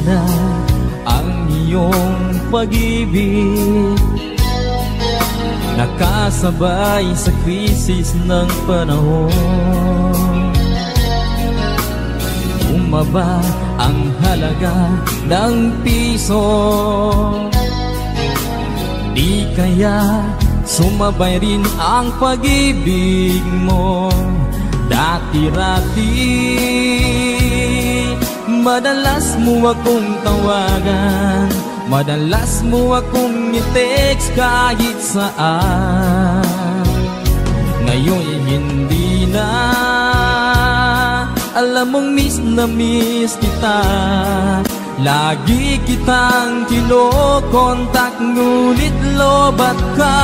sana ang iyong pag-ibig, nakasabay sa krisis ng panahon. Bumaba ang halaga ng piso, di kaya sumabay rin ang pag-ibig mo. Dati-rati madalas mo akong tawagan, madalas mo akong i-text kahit saan. Ngayon hindi na, alam mong miss na miss kita. Lagi kitang kinokontak, ngunit lobat ka.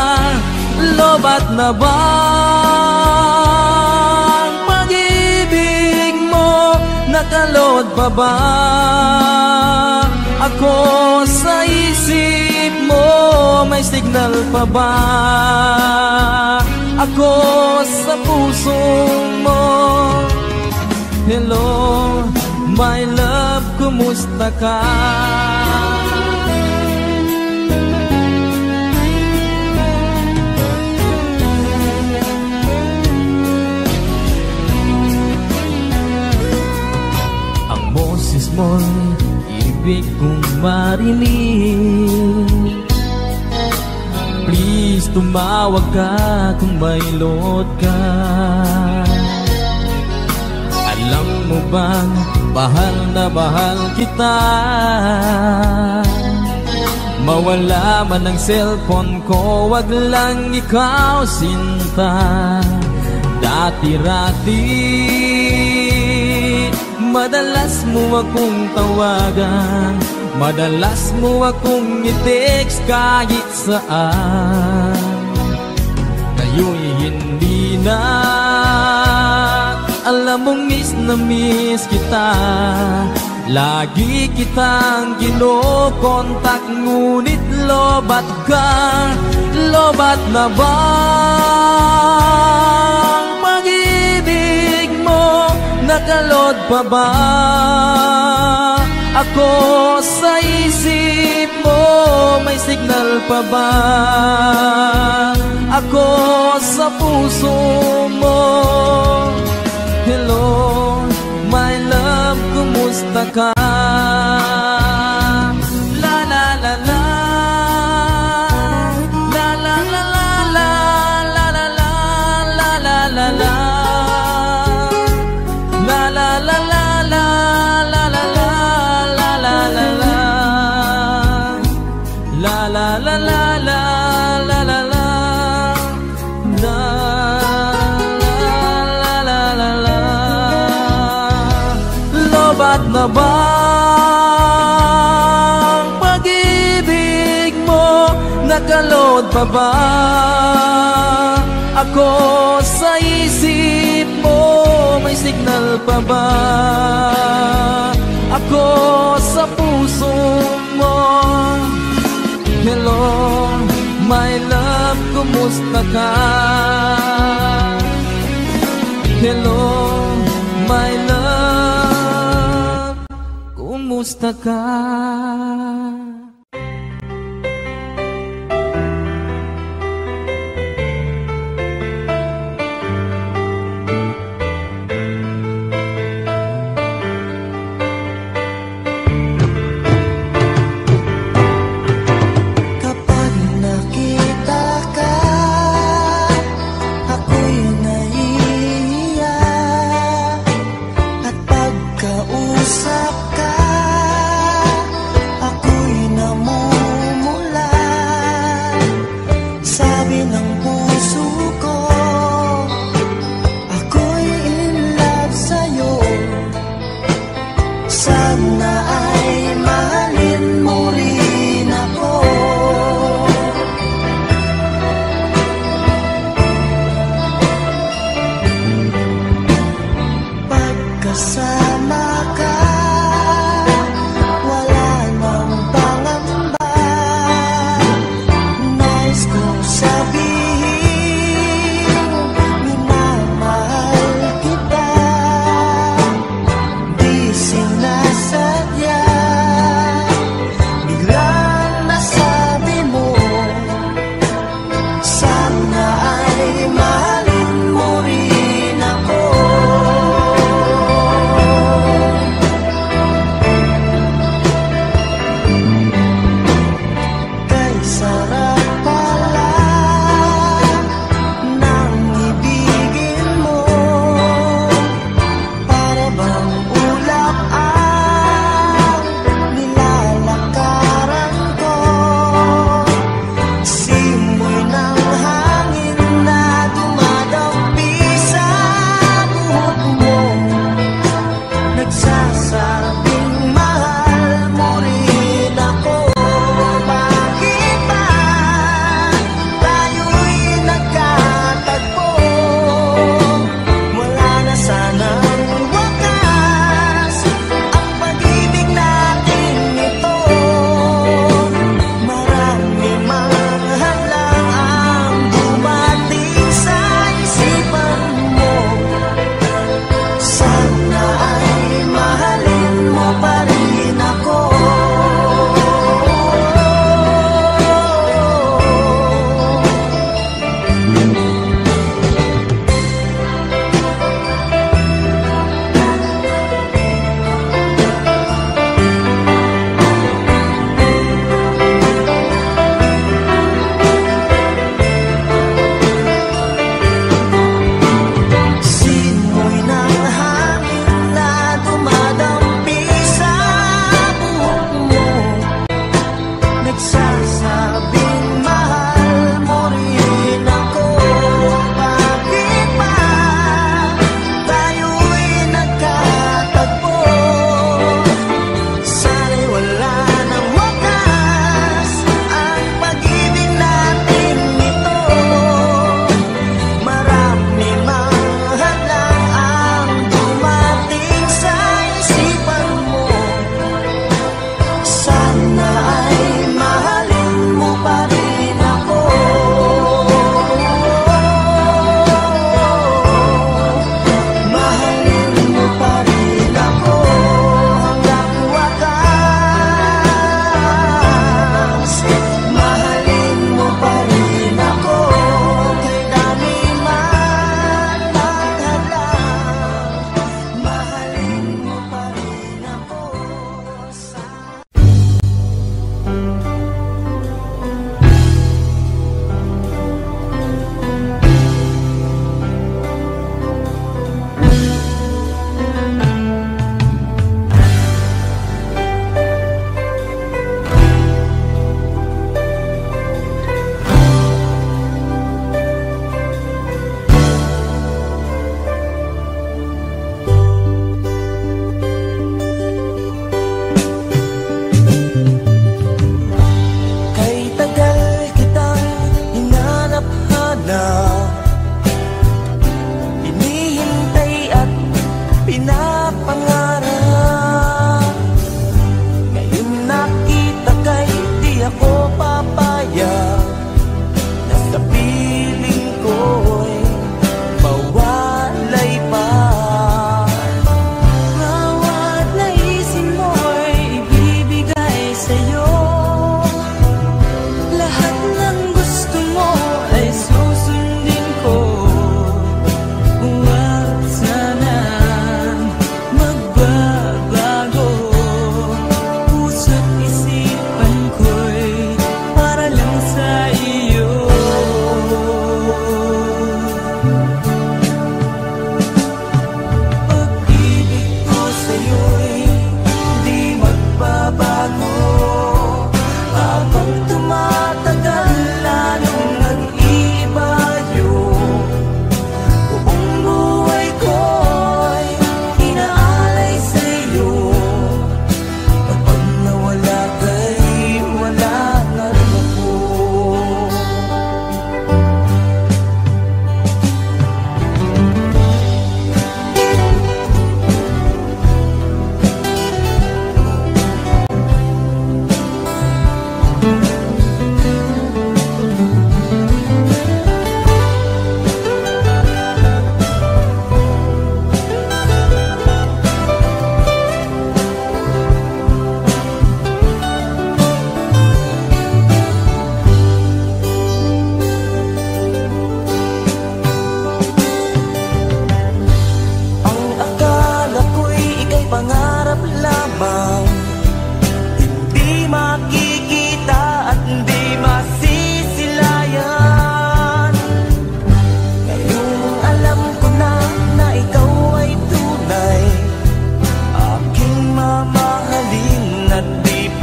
Lobat na ba ang pag-ibig mo? Nakalod pa ba ako sa isip mo? May signal pa ba ako sa puso mo? Hello, my love, kumusta ka? Ang boses mo'y ibig kong marinig. Please, tumawag ka kung may load ka. Alam mo bang bahal na bahal kita? Mawala man ang cellphone ko, wag lang ikaw sinta. Dati-rati madalas mo akong tawagan, madalas mo akong i-text kahit saan. Ngayon hindi na, alam mong miss na miss kita. Lagi kitang kinokontak, ngunit lobat ka. Lobat na ba ang pag-ibig mo? Nakalod pa ba ako sa isip mo? May signal pa ba ako sa puso mo? Hello, my love, kumusta ka? La la la la, la la la la, la la la la, la la la, la la la la, la la la la, la la la la, la la la la, la la la. Lobat na ba ang pag-ibig mo? Nakalod pa ba ako sa isip mo? May signal pa ba ako sa puso mo? Hello, my love, kumusta ka? Hello, my love, kumusta ka? Kapag nakita ka, ako'y naiiyak. At pagkausap ka, ako'y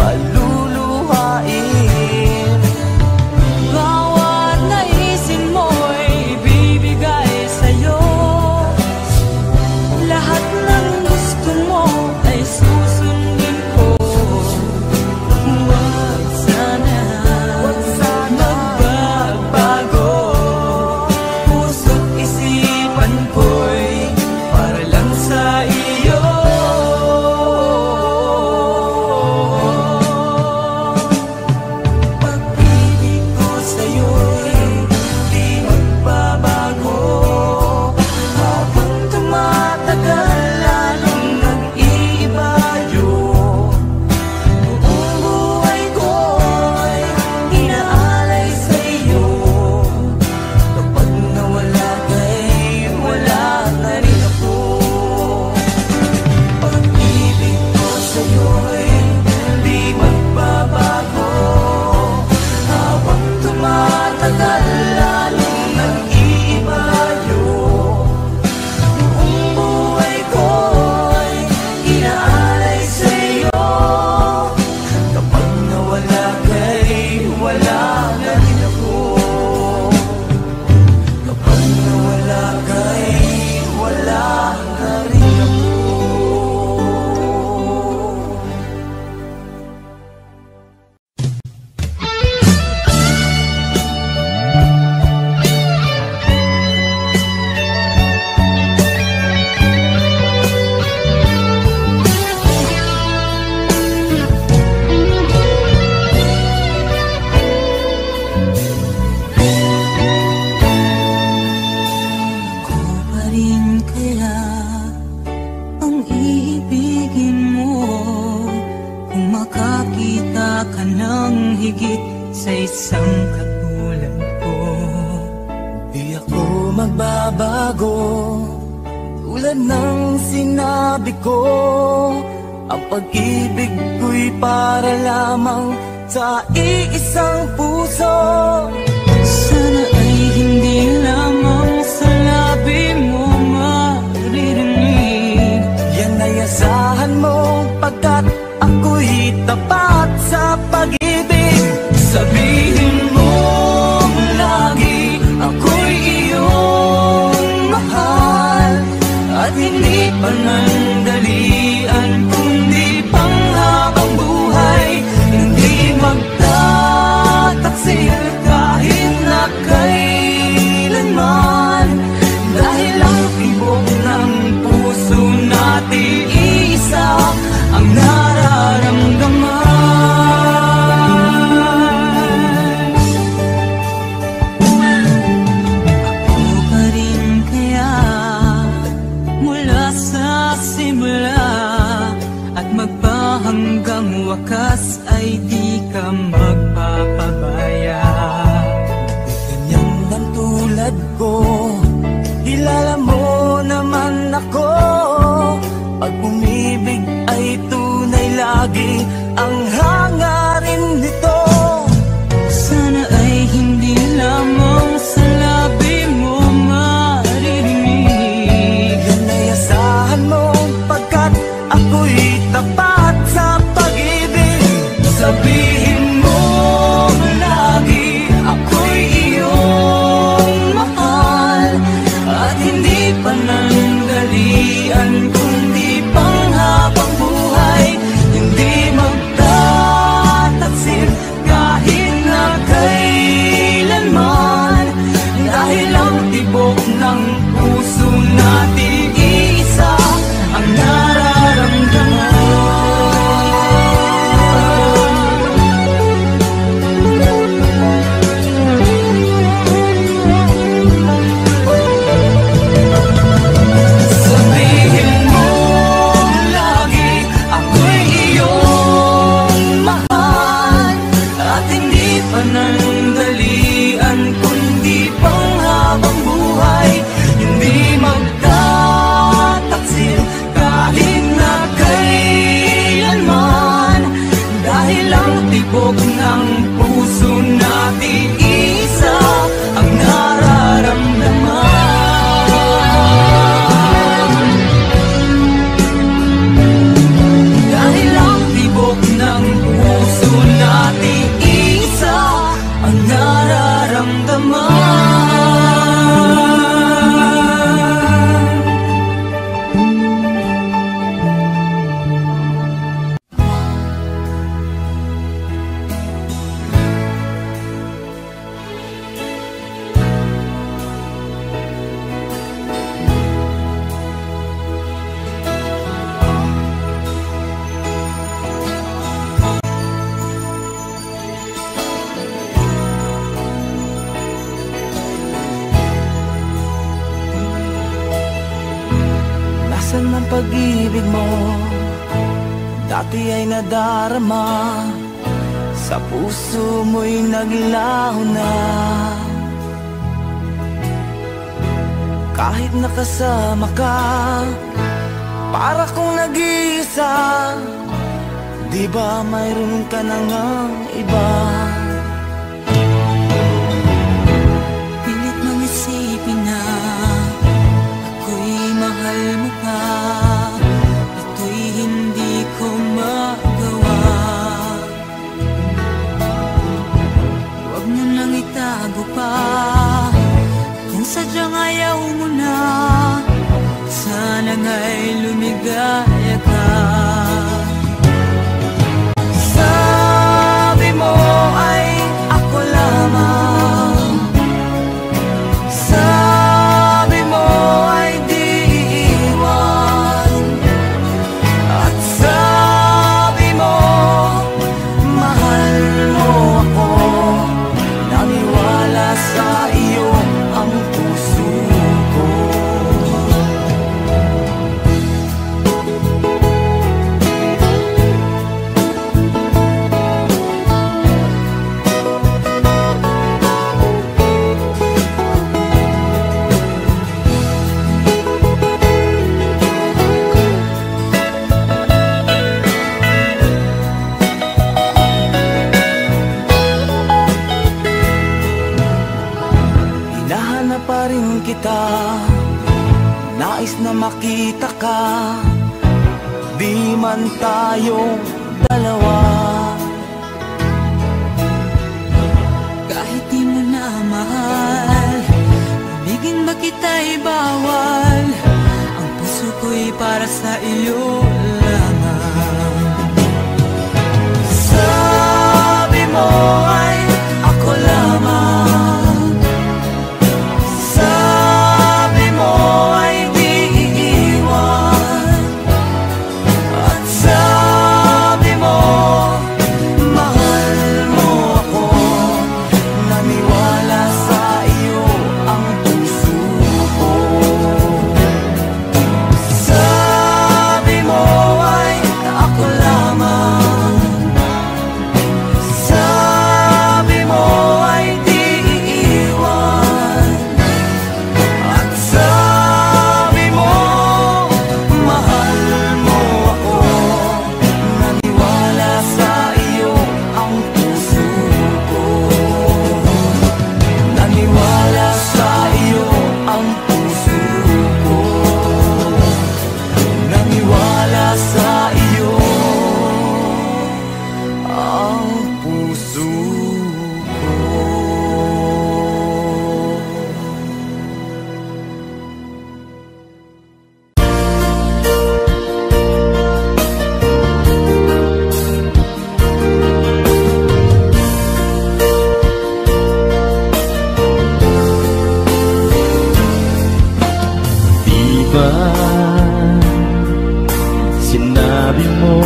paluluhain. Bawat naisin mo'y ibibigay sa'yo. Lahat ng gusto mo ay susundin ko. Huwag sana magbabago. Puso't isipan ko'y para lang sa iyo. Pag-ibig ko sa'yo'y di magbabago. Habang tumatagal lalong nag-iiba yun. Buong buhay ko'y inaalay sa'yo. Kapag nawala ka'y wala na rin ako. Pag-ibig ko sa'yo'y di magbabago. Habang tumatagal lalong nag-iiba yun. Buong buhay ko'y inaalay sa'yo. Kapag nawala ka'y wala na rin ako. Kapag nawala ka'y wala na rin ako. Ko pa rin kaya ang iibigin mo kung makakita ka ng higit sa isang katulad ko? Di ako magbabago, tulad ng sinabi ko. Ang pag-ibig ko'y para lamang sa iisang puso. Sana ay hindi lamang sa labi mo maririnig. Yan ay asahan mo, pagkat ako'y tapat sa pag-ibig. Sabihin mo lagi ako'y iyong mahal. At hindi panandalian kundi panghabang buhay. Hindi magtataksil kahit na kailanman. Dahil ang tibok ng puso natin isa ang nararamdaman. Ako pa rin kaya mula sa simula at magpahanggang wakas ay di ka magpapabaya. Ganyan ang tulad ko, kilala mo naman ako. Pag umibig ay tunay lagi ang hangarin nito. Sana ay hindi lamang sa labi mo maririnig. Yan ay asahan mo, pagkat ako'y tapat sa pag-ibig. Sabihin mo lagi ako'y iyong mahal. At hindi panandalian kundi panghabang buhay. Hindi magtataksil kahit na kailanman. Dahil ang tibok ng puso natin isa ang nararamdaman. Sabihin mo lagi ako'y iyong mahal. At hindi panandalian kundi panghabang buhay. Hindi magtataksil kahit na kailanman. Dahil ang tibok ng puso natin isa ang nararamdaman. Dahil ang tibok ng puso pag-ibig mo dati ay nadarama, sa puso mo'y naglaho na. Kahit nakasama ka, para kong nag-iisa, di ba mayroon ka na ngang iba? Pilit mong isipin na ako'y mahal mo pa, ito'y hindi ko magawa. Huwag mo nang itago pa, kung sadyang ayaw mo na, sana nga'y lumigaya ka. Sabi mo ay ako lamang, sabi mo ay di iiwan, at sabi mo mahal mo ako. Naniwala sa iyo ang puso ko. Hinahanap pa rin kita, nais na makita ka, di man tayong dalawa. Kahit di mo na mahal, ibigin ba kita'y bawal, ang puso ko'y para sa iyo lamang. Sabi mo ay ako lamang, sabi mo ay di iiwan, at sabi mo mahal mo ako. Naniwala sa iyo ang puso ko. Sabi mo ay ako lamang, sabi mo ay di iiwan, at sabi mo mahal mo ako. Naniwala sa iyo ang puso ko. Naniwala sa iyo ang puso ko. Naniwala sa iyo ang puso ko. Di ba sinabi mo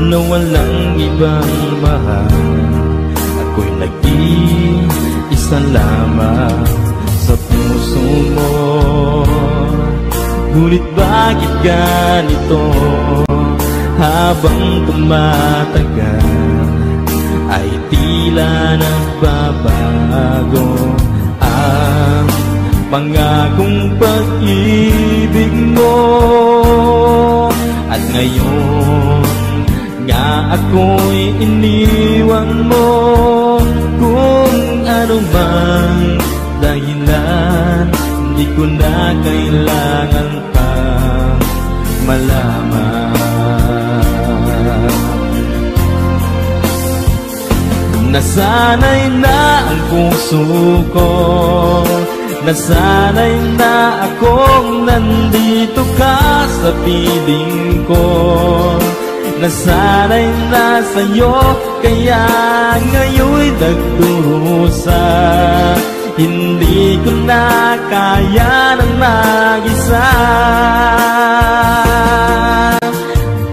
na walang ibang mahal? Ako'y nag-iisa lamang sa puso mo. Ngunit bakit ganito? Habang tumatagal ay tila nagbabago ang pangakong pag-ibig mo. At ngayon nga ako'y iniwan mo, kung ano mang dahilan, di ko na kailangan pang malaman. Nasanay na ang puso ko, nasanay na akong nandito ka sa piling ko. Nasanay na sa'yo, kaya ngayon'y nagdurusa. Hindi ko na kaya ng mag-isa.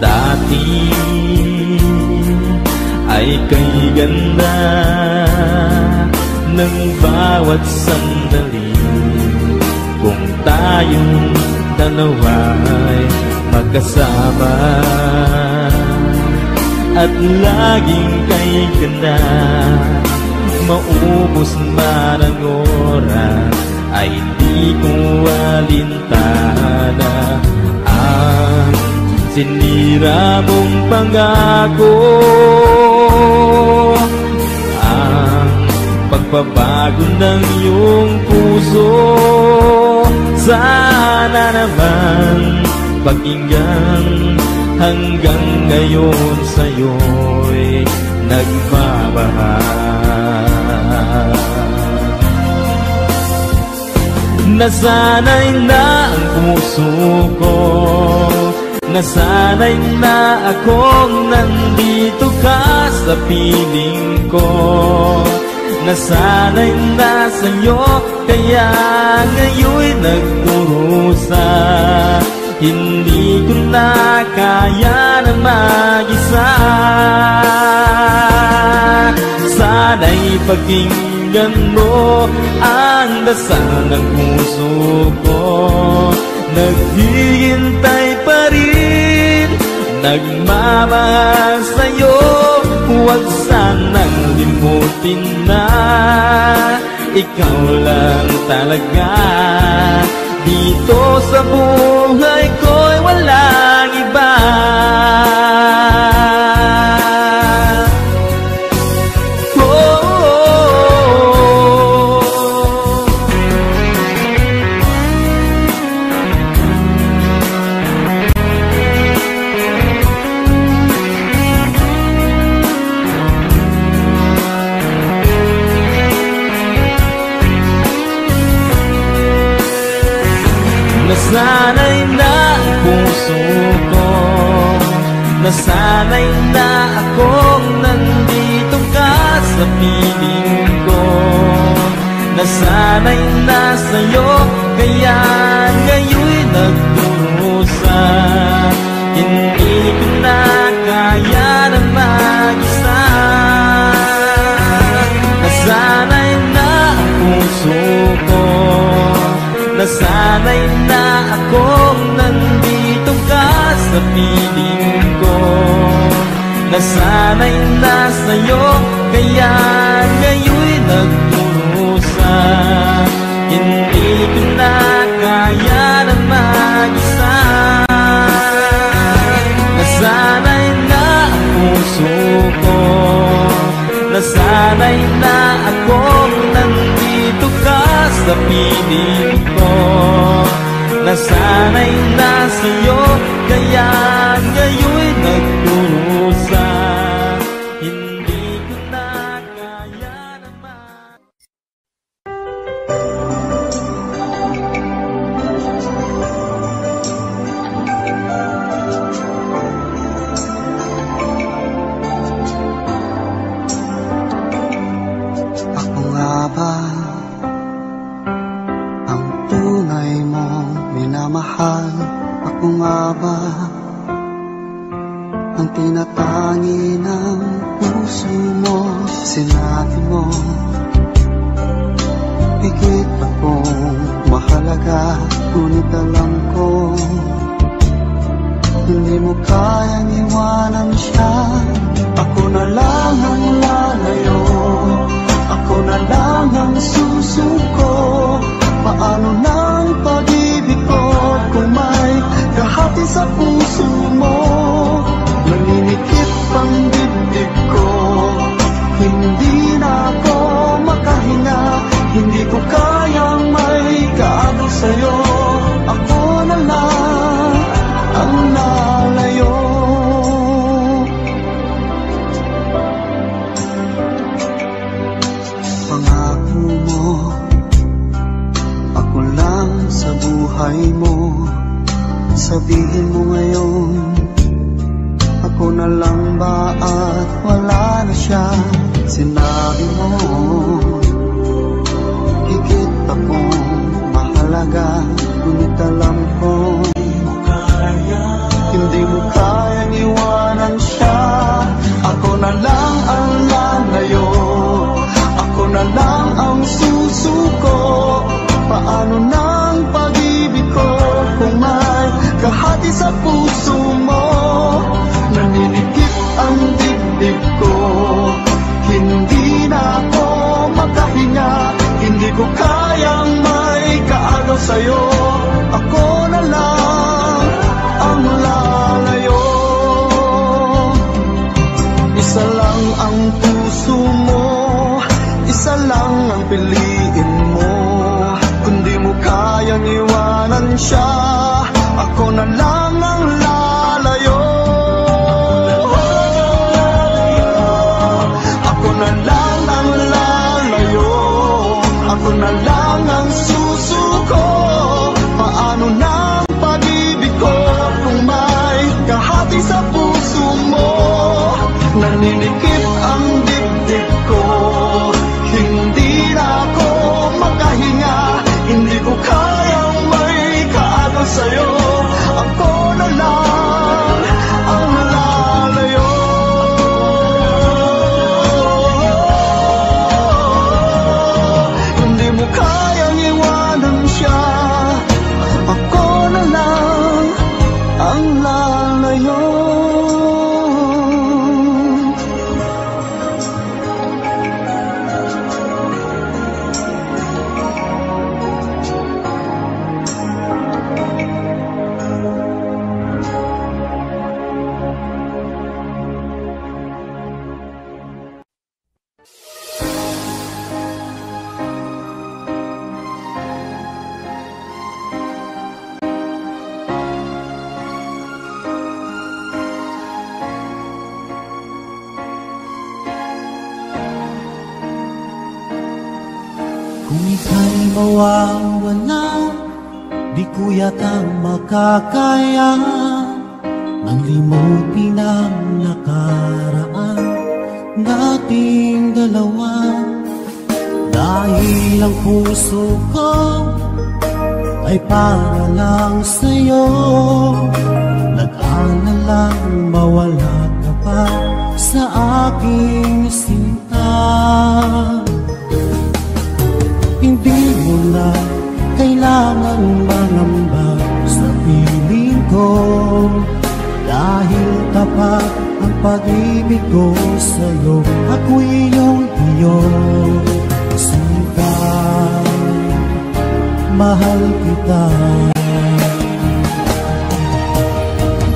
Dati ay kay ganda ng bawat sandali, kung tayong dalawa'y magkasama at laging kay ganda. Maubos man ang oras ay di ko alintana ang sinira mong pangako, ang pagbabago ng iyong puso. Sana naman pakinggan hanggang ngayon sa'yo'y nagmamahal. Nasanay na ang puso ko, nasanay na akong nandito ka sa piling ko. Nasanay na sa'yo, kaya ngayon'y nagdurusa. Hindi ko na kaya na mag-isa. Sana'y pakinggan mo ang dasal ng puso ko. Naghihintay pa rin, nagmamahal sa'yo. Huwag sanang limutin na ikaw lang talaga. Dito sa buhay ko'y walang iba. Nasanay na ang puso ko, nasanay na akong nandito ka sa piling ko. Nasanay na sa'yo, kaya ngayon'y nagdurusa. Hindi ko na kaya na mag-isa. Nasanay na ang puso ko, nasanay na akong nandito ka sa piling ko. Nasanay na sa'yo, kaya ngayon'y nagdurusa. Hindi ko na kaya na mag-isa. Nasanay na ang puso ko, nasanay na akong nandito ka sa piling ko. Nasanay na sa'yo, kaya ngayon'y nagdurusa. Hindi ko na kaya naman. Ako nga ba ang tunay mong minamahal? Ako nga ba ang tinatangi ng puso mo? Sinabi mo higit akong mahalaga, ngunit alam ko hindi mo kayang iwanan siya. Ako na lang ang lalayo, ako na lang ang susuko. Paano nang pag-ibig ko kung may kahati sa puso mo? Naninikip ang dibdib ko, hindi na ako makahinga. Hindi ko kayang may kaagaw sa'yo. Ako na lang ang lalayo. Pangako mo, ako lang sa buhay mo. Sabihin mo ngayon, ako na lang ba at wala na siya? Sinabi mo higit akong mahalaga, ngunit alam ko hindi mo kayang iwanan siya. Ako na lang ang lalayo, ako na lang ang susuko. Paano nang pag-ibig ko kung ang puso mo, isa lang ang piliin mo. Kung di mo kayang iwanan siya, ako na lang ang lalayo. Ako na lang ang lalayo, ako na lang ang susuko. Paano na ang pag-ibig ko kung may kahati sa puso mo? Naninikip ang dibdib ko, hindi na ako makahinga. Hindi ko kayang may kaagaw sa'yo, ako na lang ang lalayo. Hindi mo kayang iwanan siya, ako na lang ang lalayo. Kung ika'y mawawala, di ko yata makakaya ang limutin ang nakaraan nating dalawa. Dahil ang puso ko ay para lang sa'yo, nag-aalalang mawala ka pa sa aking sinta. Hindi mo na kailangan mangamba sa piling ko, dahil tapat ang pag-ibig ko sa'yo. Ako'y iyong sinta, mahal kita.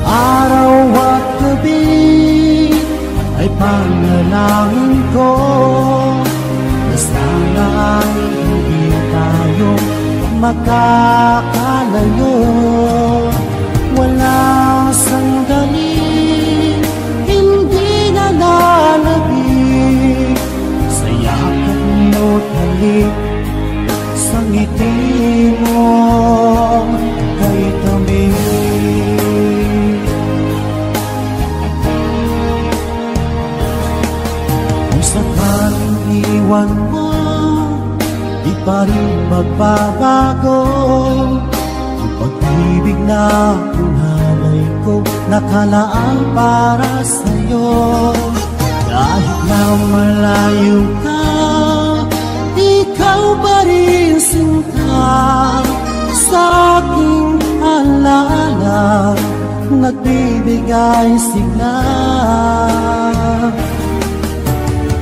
Araw at gabi ay panalangin ko na sana ay hindi tayo makakalayo. Walang sandali, hindi na lalabig sa yakap mo't halik, sa ngiti mo kay tamis. Kung sakaling iwan mo, di pa rin magbabago ang pag-ibig na hinalay ko, nakalaan para sa'yo. Kahit na malayo ka, ikaw pa rin sinta sa aking alaala, nagbibigay sigla.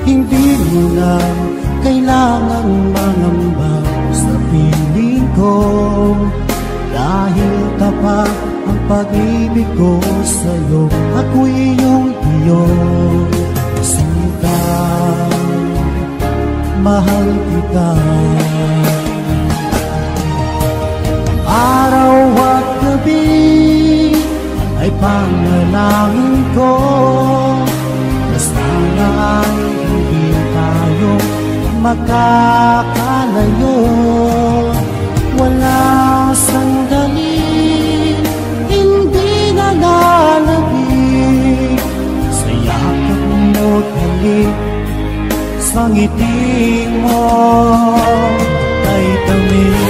Hindi mo na kailangan mangamba sa piling ko, dahil tapat ang pag-ibig ko sa'yo. Ako'y iyong sinta, mahal kita. Araw at gabi ay panalangin ko na sana ay hindi tayo makakalayo. Walang sandali, hindi na lalabig sa yakap mo't halik, sa ngiti mo kay tamis.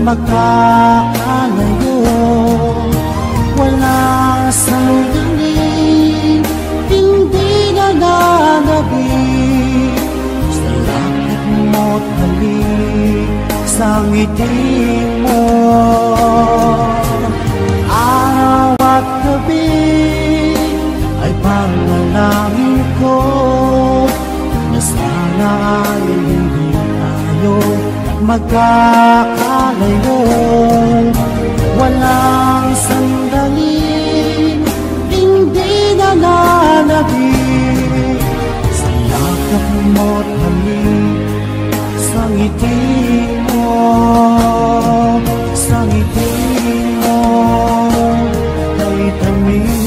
magkakalayo. Walang sandali, hindi na nanabi. Sa langit mo't halik, sa ngiti mo. Araw at gabi ay panalangin ko na sana ay hindi tayo magkakalayo. Walang sandali, hindi na nanabi. Sa yakap mo't halik, sa ngiti mo, sa ngiti mo ay tamis.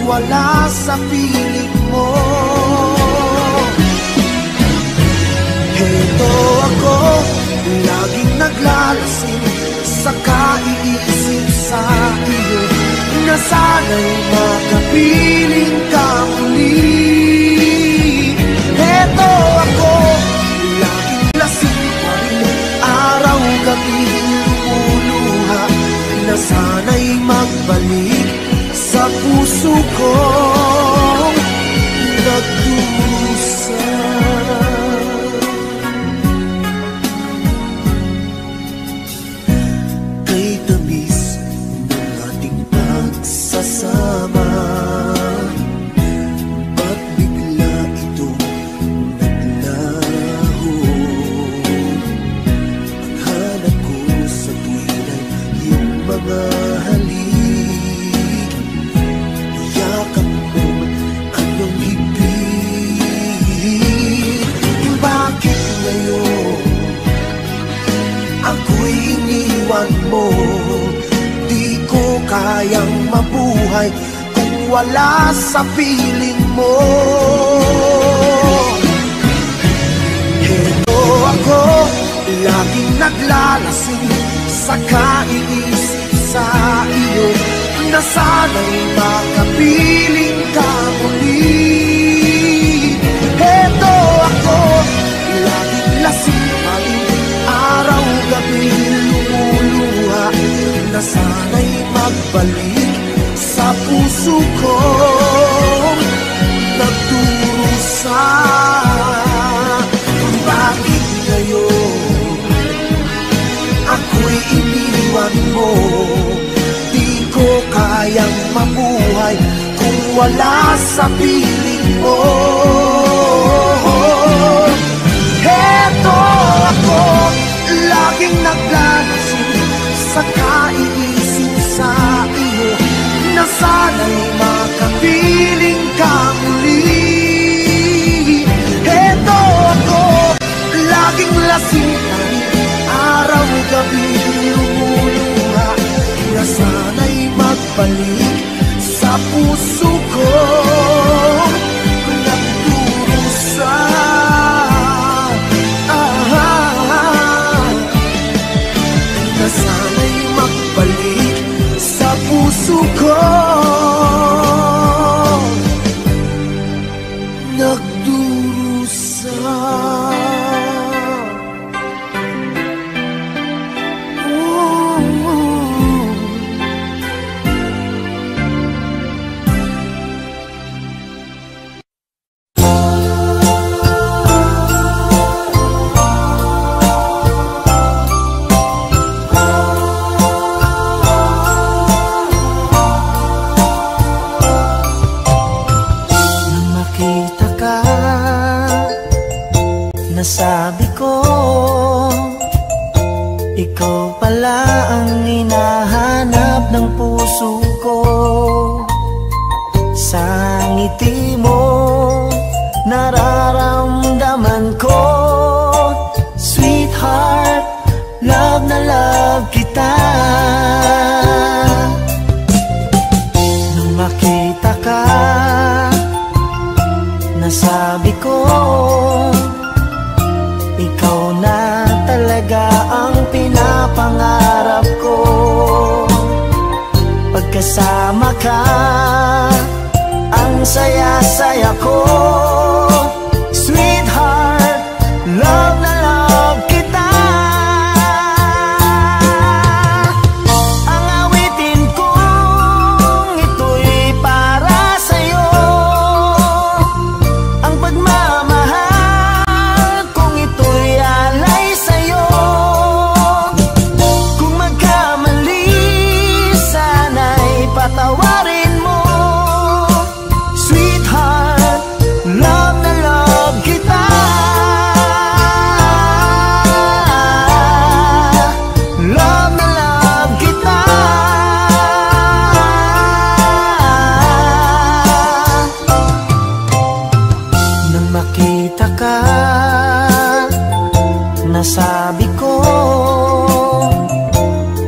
Wala sa piling mo. Heto ako, laging naglalasing sa kaiisip sa iyo, na sana'y makapiling ka muli. Heto ako, laging lasing pa rin, araw-gabi lumuluha, na sana'y magbalik sa puso kong nagdusa. Kay tamis ng ating pagsasama, ba't bigla itong naglaho? Ang hanap ko sa tuwin ay iyong mga halik. Mo, di ko kayang mabuhay kung wala sa piling mo. Heto ako, laging naglalasing sa kaiisip sa iyo, na sana'y makapiling ka muli. Heto ako, laging lasing pa rin, araw-gabi lumuluha, na sana'y magbalik sa puso ko nagdurusa. Bakit ngayon ako'y iniwan mo? Di ko kayang mabuhay kung wala sa piling mo. Heto ako, laging naglalasing sa kaiisip sa iyo, na sana'y makapiling ka muli. Heto ako, laging lasing pa rin, araw-gabi lumuluha, na sana'y magbalik sa puso ko nagdurusa. Na sana'y magbalik sa puso ko nagdurusa. Nasabi ko, ikaw pala ang hinahanap ng puso ko. Sa ngiti mo, nararamdaman ko, sweetheart, love na love kita. Nung makita ka, nasabi ko, ikaw na talaga ang pinapangarap ko. Pagkasama ka, ang saya-saya ko. Sweetheart, love na love kita. Ang awitin kong ito'y para sa'yo. Ang pagmamahal kong ito'y alay sa'yo. Kung magkamali, sana'y patawarin mo. Sweetheart, love na love kita. Love na love kita. Nang makita ka, nasabi ko,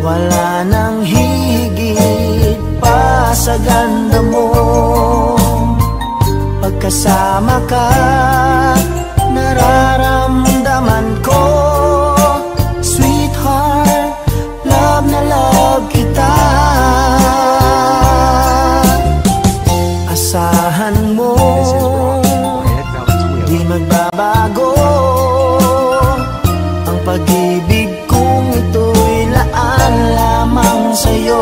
wala nang higit pa sa ganda mo. Pagkasama ka, nararamdaman ko, sweetheart, love na love kita. Asahan mo, di magbabago ang pag-ibig kong ito'y laan lamang sa'yo.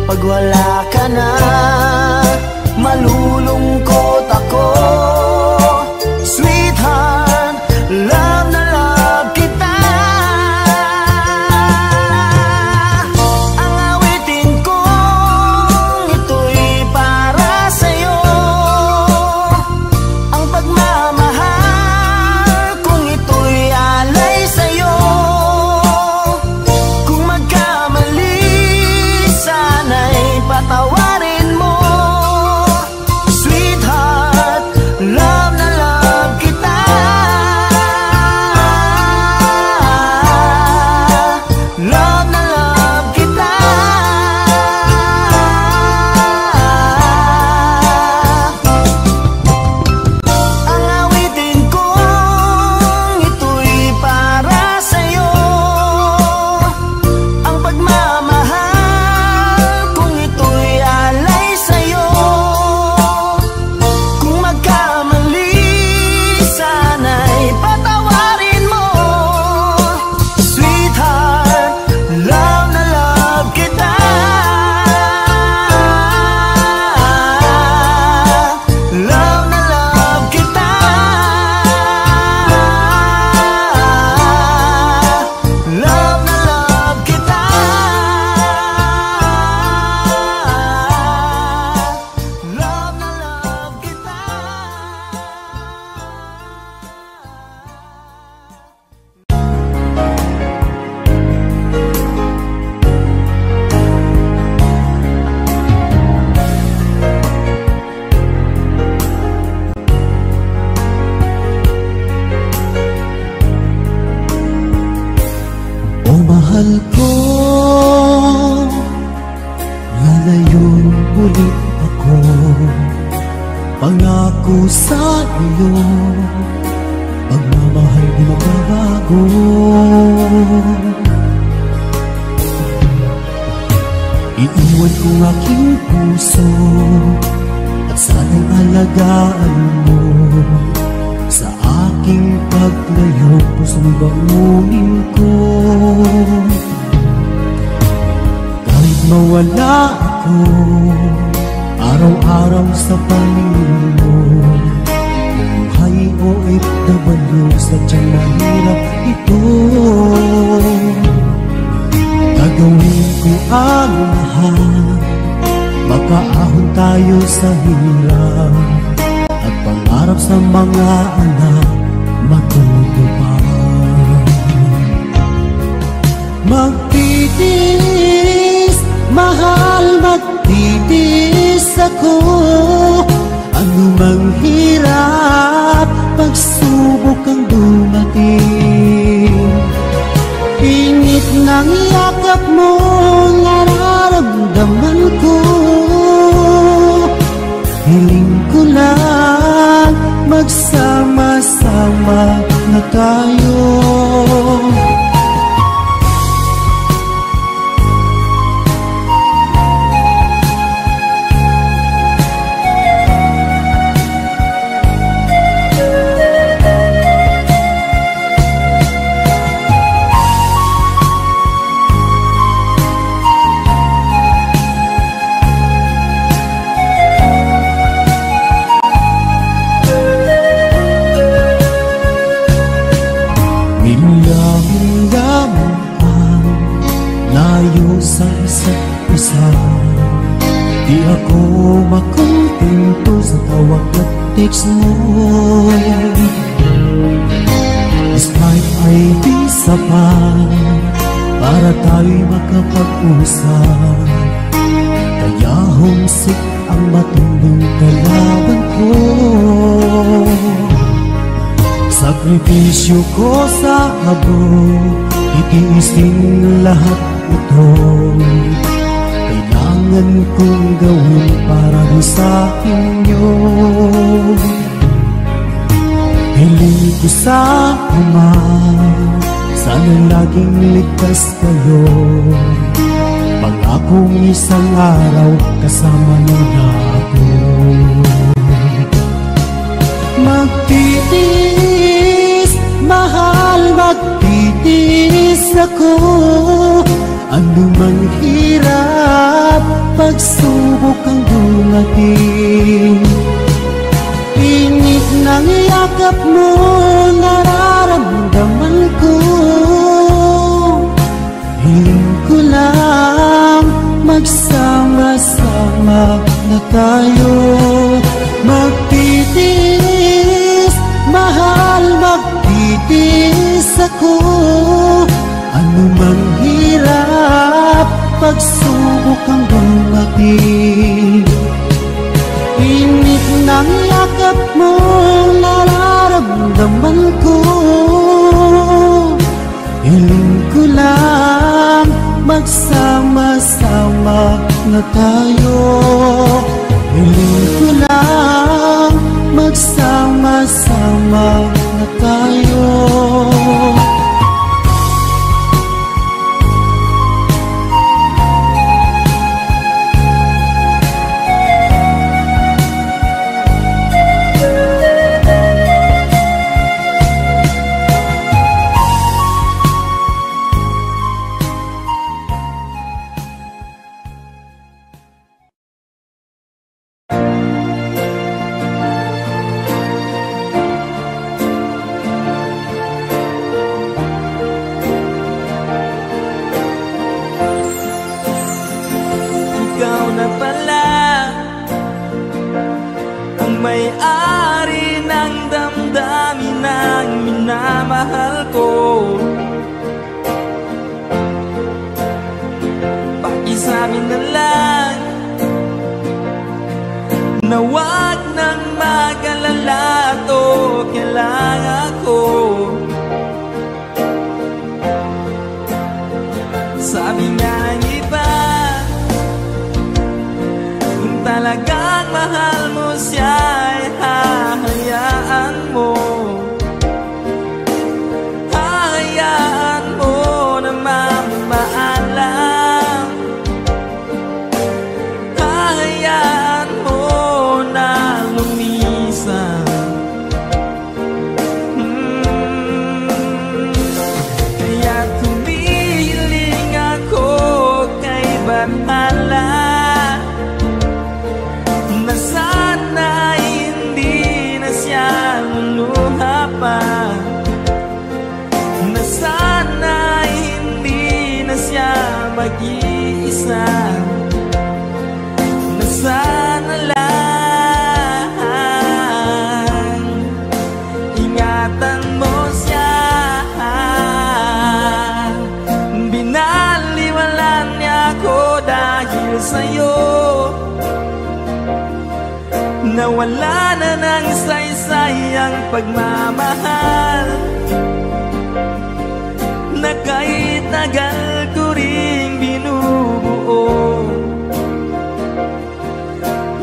Pag wala ka na, malulungkot ako. Sweetheart, love na love kita. Ang awitin kong ito'y para sa'yo. Ang pagmamahal kong ito'y alay sa'yo. Kung magkamali, sana'y patawarin mo. Sweetheart, love na love kita. Love na love kita. Ang awitin kong ito'y para sa'yo. Ang pagmamahal kong ito'y alay sa'yo. Kung magkamali, sana'y patawarin mo. Sweetheart, love na love kita. Love na love kita. Love na love kita. Love na love kita. O mahal ko, lalayon ulit ako. Pangako sa iyo, pagmamahal di magbabago. Iiwan ko aking puso at sana'y alagaan mo. Sa aking paglayo, pusong bangunin ko. Kahit mawala ako, araw-araw sa paningin mo. Buhay o OFW, sadyang mahirap ito. Gagawin ko ang lahat, makaahon tayo sa hirap at pangarap sa mga anak Magtitiis, mahal, magtitiis ako. Anumang hirap, pagsubok ang dumating. Init ng yakap mo, nararamdaman ko. Hiling ko lang, magsama-sama na tayo. Di ako makontento sa tawag at text mo. Despite ay di sapat para tayo'y makapag-usap. Kaya homesick ang matinding kalaban ko. Sakripisyo ko sa abot, itiisin lahat ito. Kailangan kong gawin para doon sa inyo. Hiling ko sa Ama, sana laging ligtas kayo. Pangakong isang araw kasama niyo na ako. Magtitiis, mahal, magtitiis ako. Anumang hirap, pagsubok ang dumating. Init ng yakap mo, nararamdaman ko. Hiling ko lang, magsama-sama na tayo. Magtitiis, mahal, magtitiis ako. Anumang hirap, pagsubok ang dumating. Init ng yakap mo, nararamdaman ko. Hiling ko lang, magsama-sama na tayo. Hiling ko lang, magsama-sama na tayo. May-ari ng damdamin ng minamahal ko. Pakisabi na lang na wag nang mag-alala to, kailangan ko. Sabi nga ng iba, kung talagang mahal mo siya, hahayaan mo. Hahayaan mo na mamaalam. Hahayaan mo na lumisan. Kaya tumihiling ako kay Bathala na sana hindi na siya luluha pa, na sana hindi na siya mag-iisa, na sana lang ingatan mo siya. Nawala na ng saysay ang pagmamahal na kahit tagal ko ring binubuo,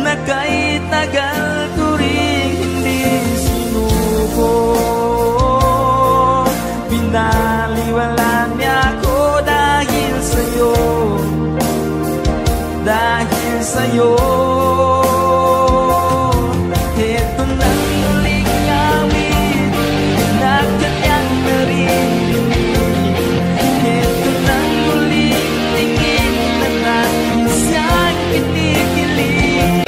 na kahit tagal ko ring hindi sinuko. Binaliwala niya ako dahil sa'yo, dahil sa'yo. Ito nang muling awit na kanyang naririnig. Ito nang muling tingin na natin siyang kinikilig.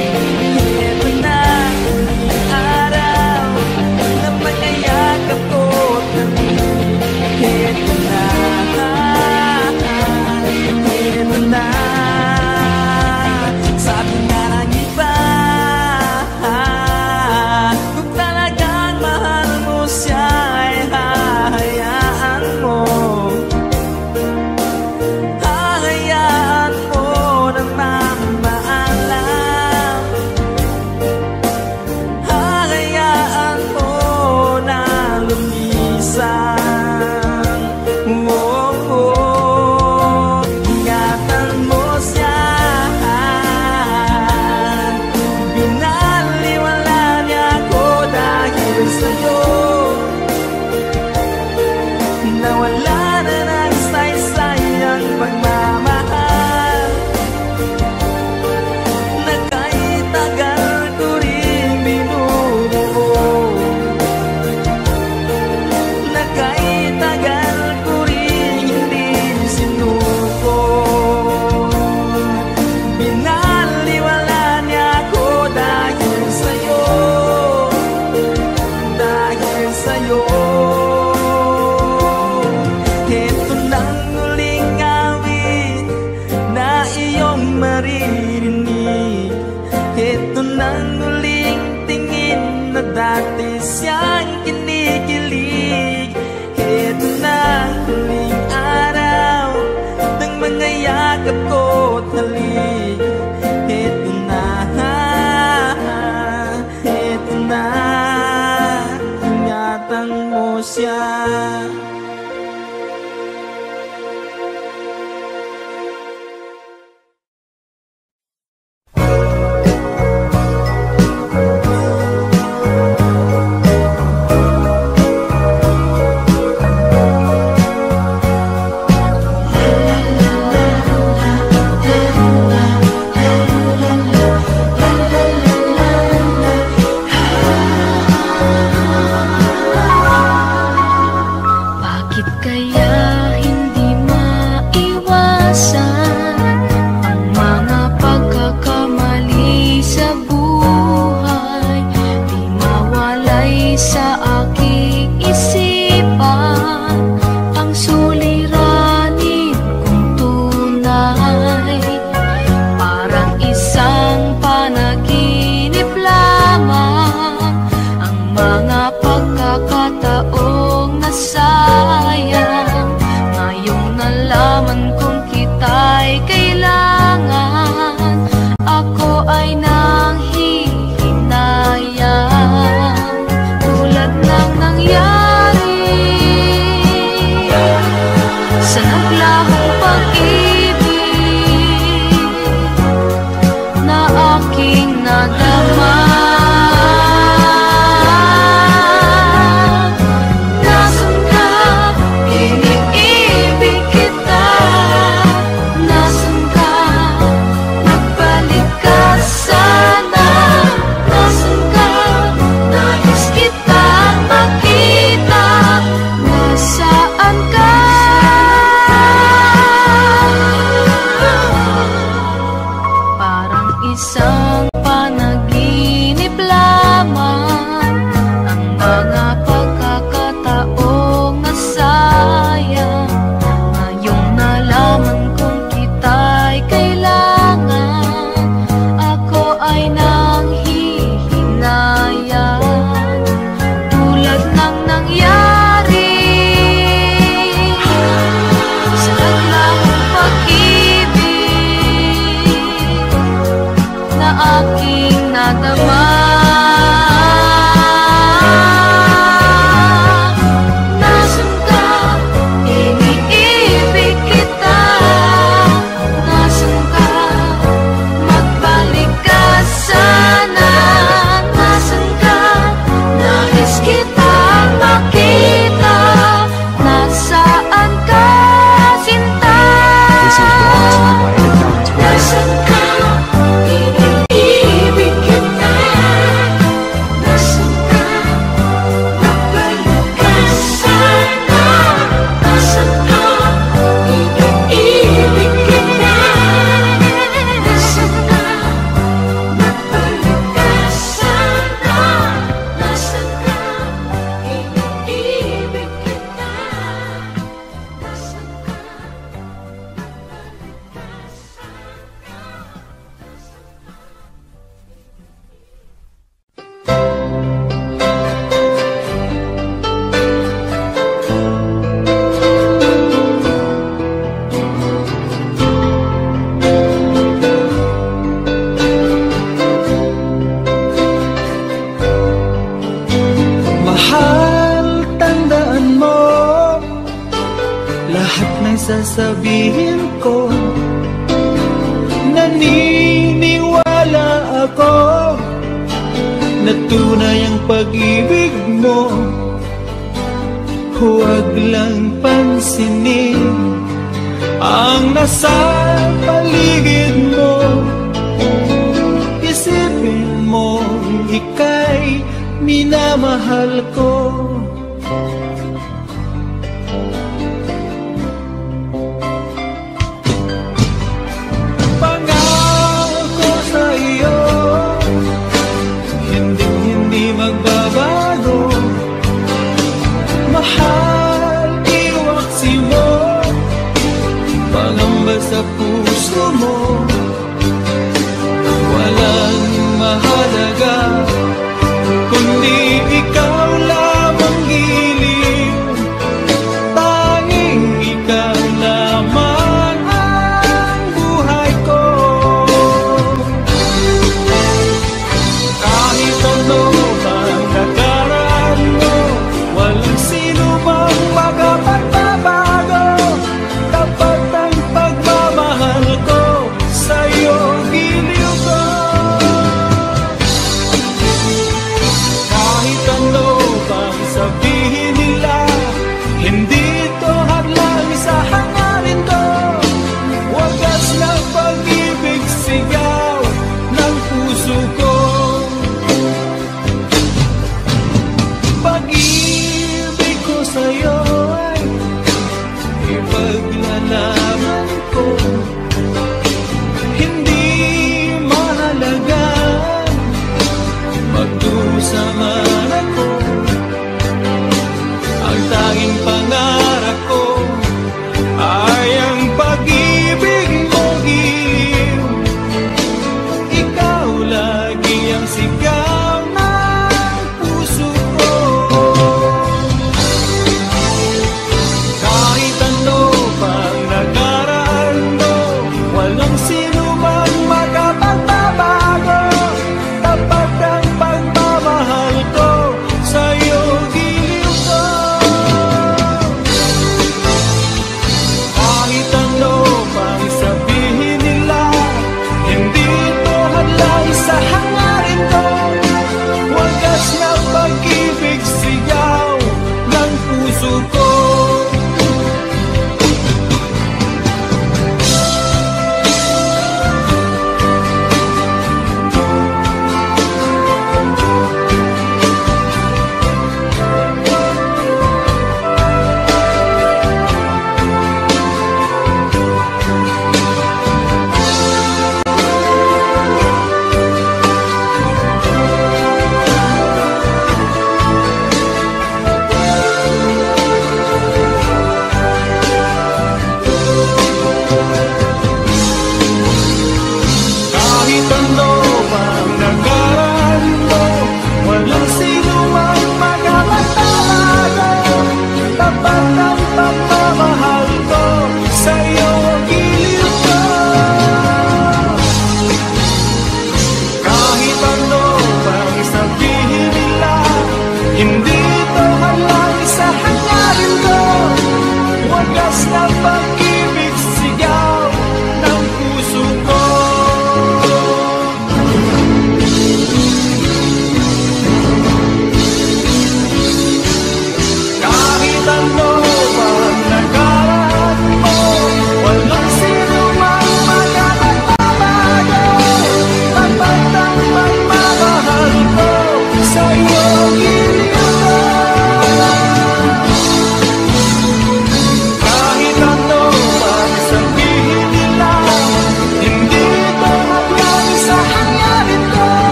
Ito na muling araw na magayakap ko talig. Ito na, ito na. Sabi nga ng iba, kung talagang mahal mo siya ay hahayaan mo, hahayaan mo na mamaalam, hahayaan mo na lumisan. Ingatan mo siya, binaliwala niya ako dahil sa'yo. Nawala na ng saysay ang pagmamahal na kahit tagal ko rin binubuo, na kahit tagal ko rin hindi sinuko. Binaliwala niya ako dahil sa'yo, dahil sa'yo. Ito nang muling awit na iyong maririnig. Ito nang muling tingin na dati siyang kinikilig. Ito nang muling araw ng mga yakap ko talig. Ito na, ito na. Ingatan mo siya. Bakit kaya hindi maiwasan ang mga pagkakamali sa buhay? Di mawalay sa aking isipan ang suliranin kong tunay. Parang isang panaginip lamang ang mga pagkakataong nasayang. Ngayong nalaman kong kita'y kailangan, ako ay nanghihinayang. Tulad ng nangyari sa naglahong pag-ibig na aking nadama. Nasaan ka? Iniibig kita. Nasaan ka? Nagbalik ka sana. Nasaan ka? Nais kitang makita. Nasaan ka? Parang isang panaginip lamang ang mga pagkakataong nasayang. Ngayong nalaman kong kita'y kailangan, ako ay nanghihinayang. Tulad ng nangyari sa naglahong pag-ibig na aking nadama. sasabihin ko. Naniniwala ako na tunay ang pag-ibig mo. Huwag lang pansinin ang nasa paligid mo. Isipin mo, ika'y minamahal ko. Pangako sa iyo, hindi magbabago. Mahal, iwaksi mo, pangamba sa puso mo. Walang mahalaga kundi ikaw lamang giliw. Tanging ikaw lamang ang buhay ko. Kahit ano bang nakaraan mo, walang sino bang makapagbabago. Tapat ang pagmamahal ko sa'yo, giliw ko. Kahit ano bang sabihin nila, hindi ito hadlang sa hangarin ko. Wagas na pag-ibig sigaw ng puso ko. Pag-ibig ko sa'yo ay ipaglalaban ko. Hindi mahalaga magdusa man ako. Ang tanging pangarap ko ay ang pag-ibig mo, giliw. Ikaw lagi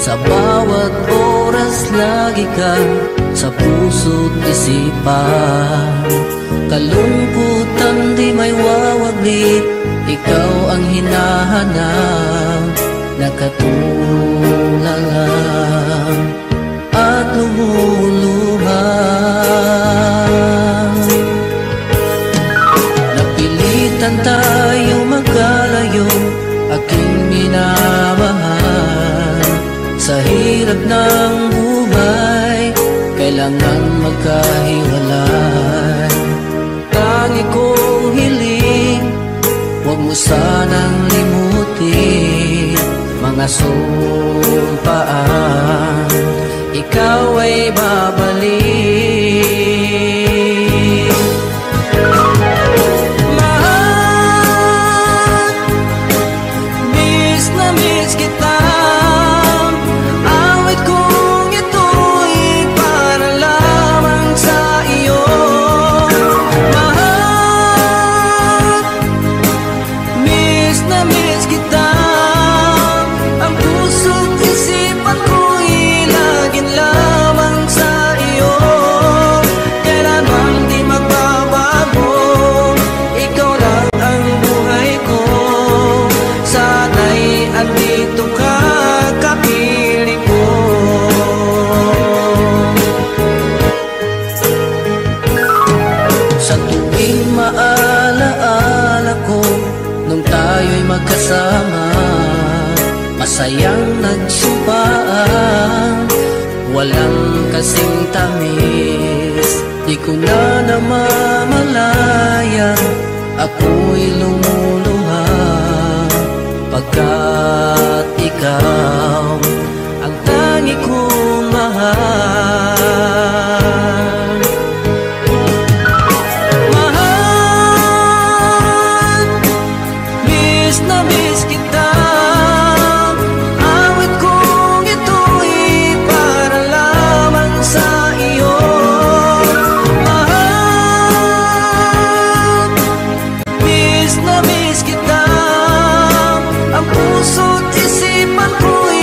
Sa bawat oras lagi ka sa puso't isipan. Kalungkutan di may wawaglit, ikaw ang hinahanap. Nakatulalang at lumuluhan. Napilitan tayong magkalayo, aking minamahal. Sa hirap ng buhay, kailangan magkahiwalay. Tangi kong hiling, huwag mo sanang limutin mga sumpaan, ikaw ay babalik. Mahal, miss na miss kita. Awit kong ito'y para lamang sa iyo. Mahal, miss na miss kita. Ang puso't isipan ko'y laging lamang sa iyo. Kailanman di magbabago, ikaw lang ang buhay ko. Sana'y andito ka, kapiling ko. Sa tuwing maalaala ko nung tayo'y magkasama, masayang nagsumpaan, walang kasing tamis. Di ko na namamalaya, ako'y lumuluha, pagkat ikaw ang tangi kong mahal. Mahal, miss na miss kita. Awit kong ito'y para lamang sa iyo. Mahal, miss na miss kita. Ang puso't isipan ko'y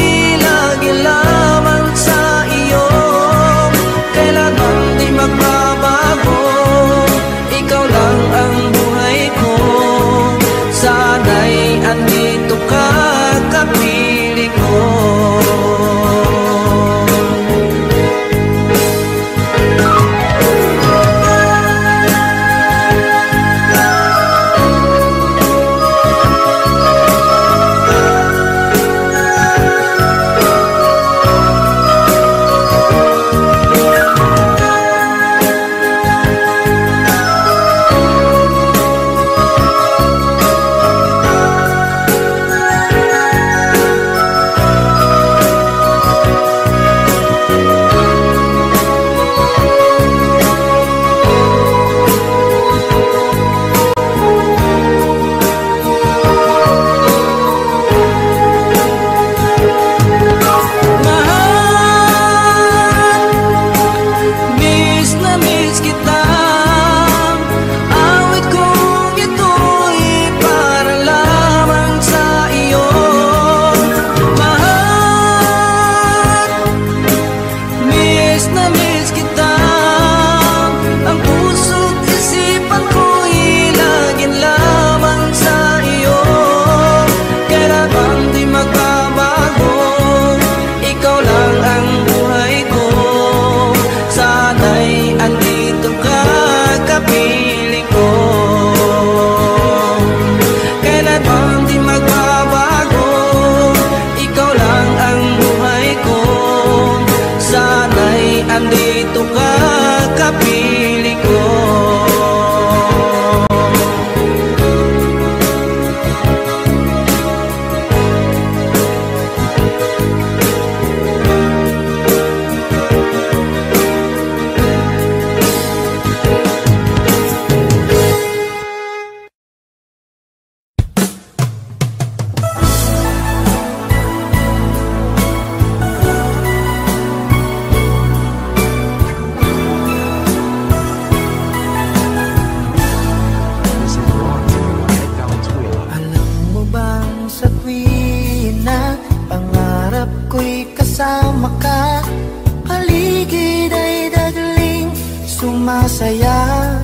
masaya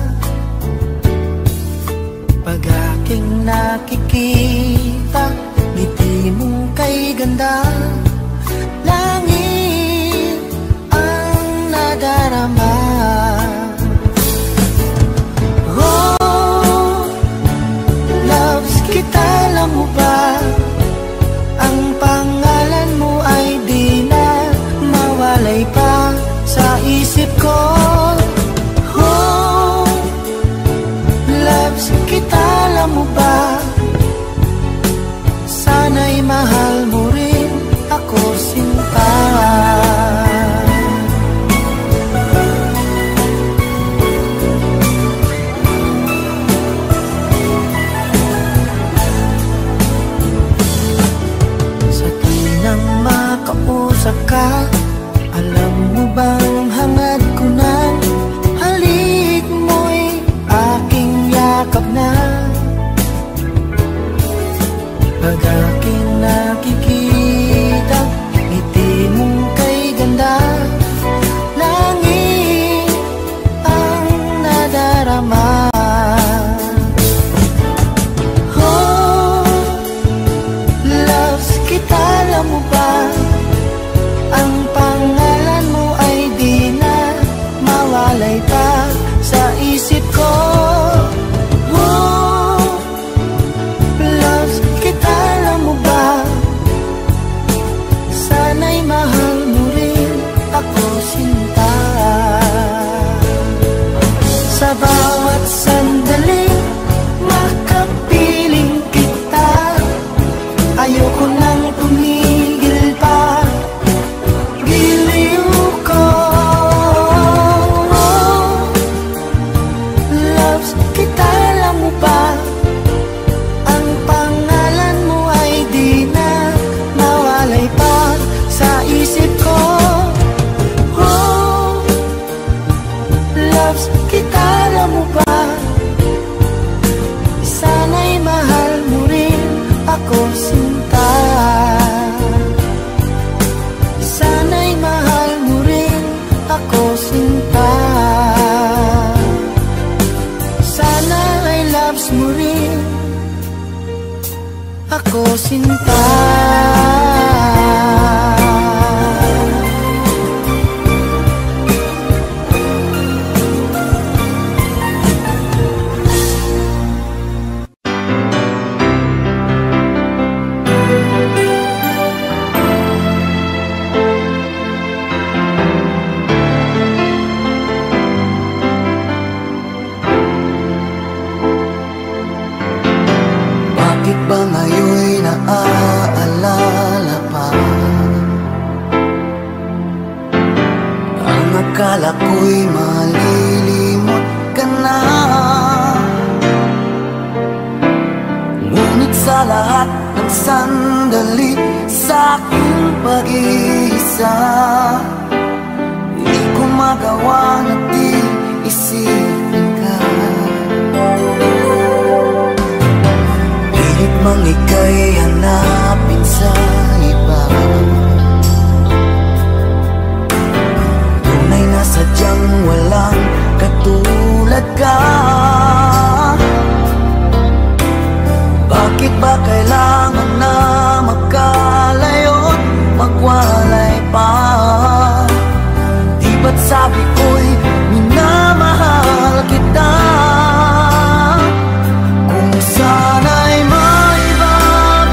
pag aking nakikita ngiti mong kay ganda. Langit ang nadarama. Oh, loves kita, alam mo ba? Ang pangalan mo ay di na mawalay pa sa isip ko. Oh, loves kita, alam mo ba? Sana'y mahal mo rin ako, sinta. Sa tuwing makausap ka, alam mo bang hangad ko ng halik mo'y aking yakap na. Pag aking nakikita ngiti mong kay ganda, langit ang nadarama. Oh, loves kita, alam mo ba? Ang pangalan mo ay di na mawalay pa sa isip ko. Oh, loves kita, alam mo ba? Sana'y mahal mo rin ako, sinta. Sa bawat sandali makapiling kita, ayoko nang tumigil pa. Giliw ko. Loves kita, alam mo ba? Ang pangalan mo ay di na mawalay pa sa isip ko. Oh, loves kita, alam mo ba? Sana'y mahal mo rin ako, sinta. Sana'y mahal mo rin ako, sinta. Sana ay loves mo rin ako, sinta. Bakit ba ngayon'y naaalala pa ang akala ko'y malilimot ka na? Ngunit sa lahat ng sandali sa aking pag-iisa, di ko magawa na di isipin ka. Pilit mang ika'y hanapin sa iba, tunay na sadyang walang katulad ka. Bakit ba kailangan na magkalayo't magwalay pa? Di ba't sabi ko'y minamahal kita? Kung sana'y maibabalik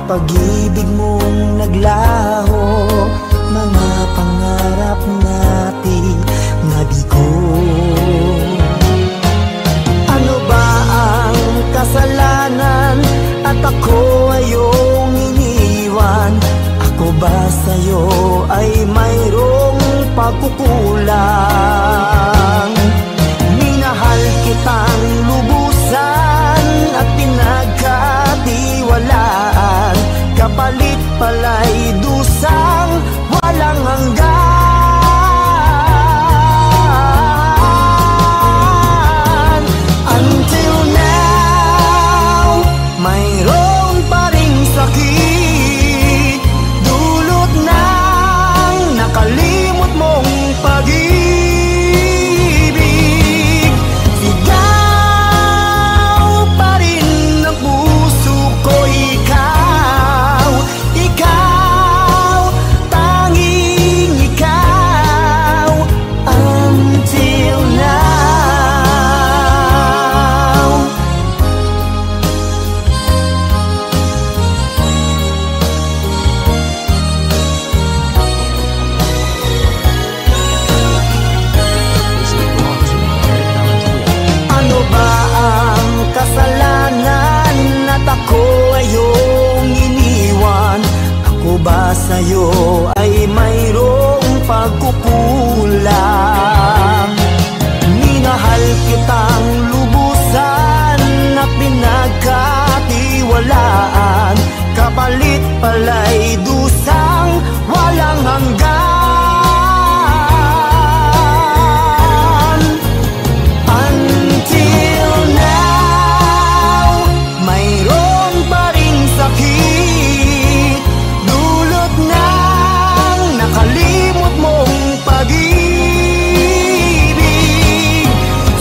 pag-ibig mong naglaho, mga pangarap natin nabigo. Ano ba ang kasalanan at ako ay iyong iniwan? Ako ba sa'yo ay mayroong pagkukulang? Minahal kitang lubusan at pinagkatiwalaan, kapalit pala'y dusang walang hanggan. Until now, mayroon pa ring sakit, dulot ng nakalimot mong pag-ibig. Sigaw pa rin ng puso ko, ikaw, ikaw, tanging ikaw. Until now. Ano ba ang kasalanan at ako ay iyong iniwan? Ako ba sa'yo ay mayroong pagkukulang? Minahal kitang lubusan at pinagkatiwalaan, kapalit pala'y dusang walang hanggan. Until now, mayroon pa ring sakit, dulot ng nakalimot mong pag-ibig.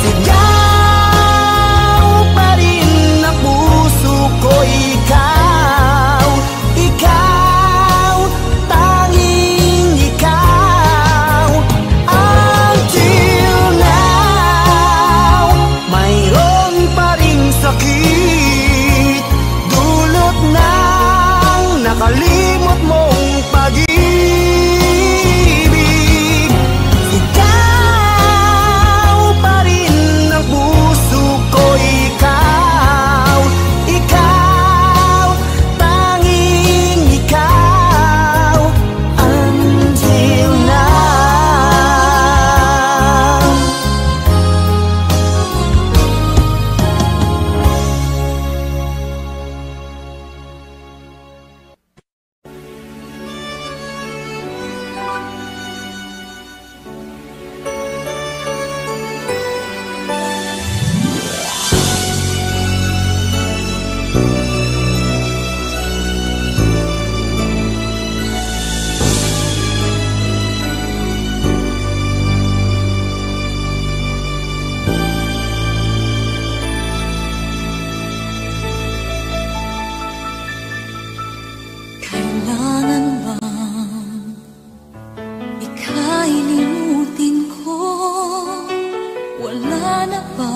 Sigaw pa rin ang puso ko, ikaw, ikaw, tanging ikaw. Until now, mayroon pa ring sakit, dulot ng nakalimot mong pag-ibig. Ikaw pa rin ang puso ko, ikaw, ikaw, tanging ikaw. Until now. Kailangan bang ika'y limutin ko? Wala na ba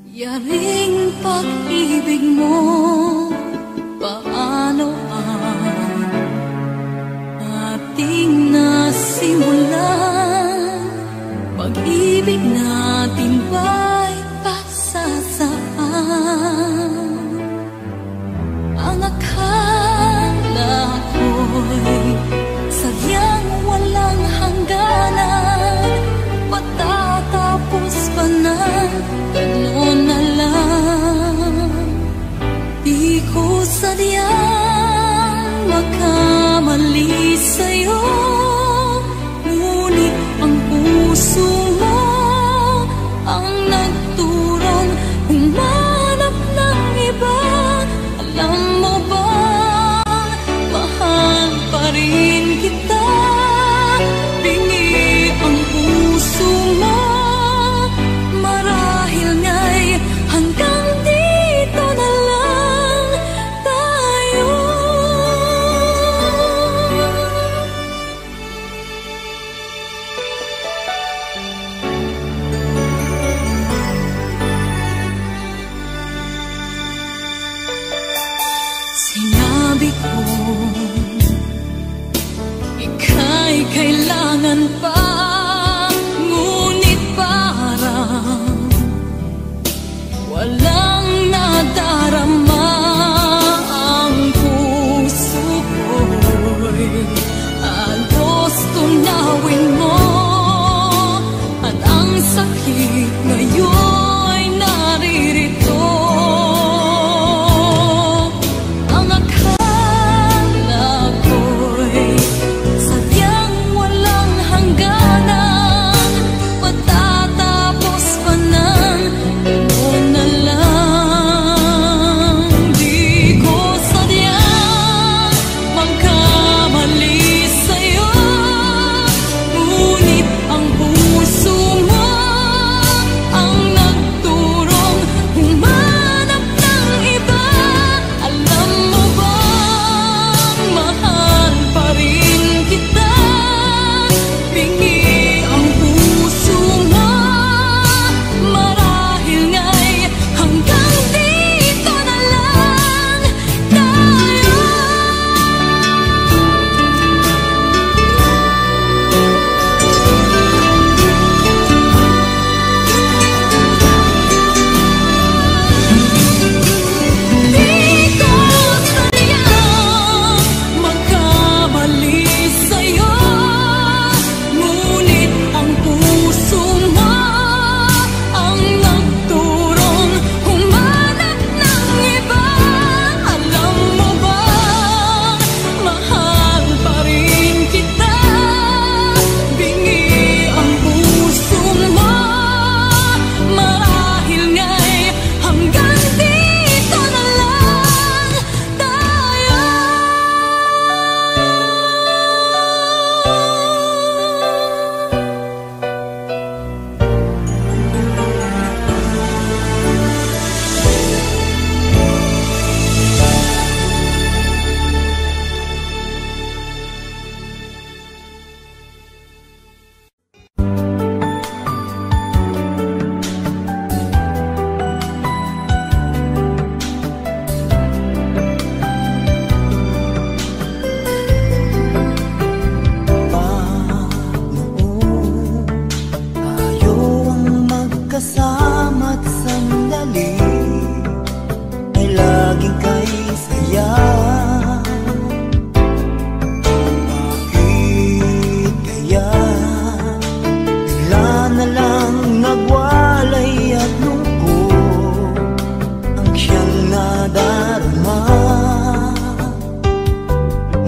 yaring pag-ibig mo? Paano ang ating nasimulan? Pag-ibig natin ba'y pasasaan? Ang akala ko'y sadyang walang hangganan, matatapos pa na gano'n na lang. Di ko sadyang makamali sa'yo, ngunit ang puso mo ang nagturong humanap ng iba. Alam mo ba, mahal pa rin kita. Bingi ang puso mo, marahil nga'y hanggang dito na lang tayo. puso ko, ika'y kailangan pa. Ngunit parang walang nadarama ang puso ko'y halos tunawin mo. At ang sakit ngayon'y naririto. Ang akala ko'y sadyang walang hangganan, patatapos pa ng gano'n na lang. Di ko sadyang magkamali sa'yo, ngunit ang puso mo ang nagturong humanap ng iba. Alam mo bang mahal pa rin kita? Bingi ang puso mo, marahil nga'y hanggang dito na lang tayo. Di ko sadyang magkamali sa'yo, ngunit ang puso mo ang nagturong humanap ng iba. Alam mo bang mahal pa rin kita? Bingi ang puso mo, marahil nga'y hanggang dito na lang tayo. Tayo ang magkasama't sandali ay laging kay saya. Bakit kaya bigla na lang nagwalay at lungkot ang siyang nadarama?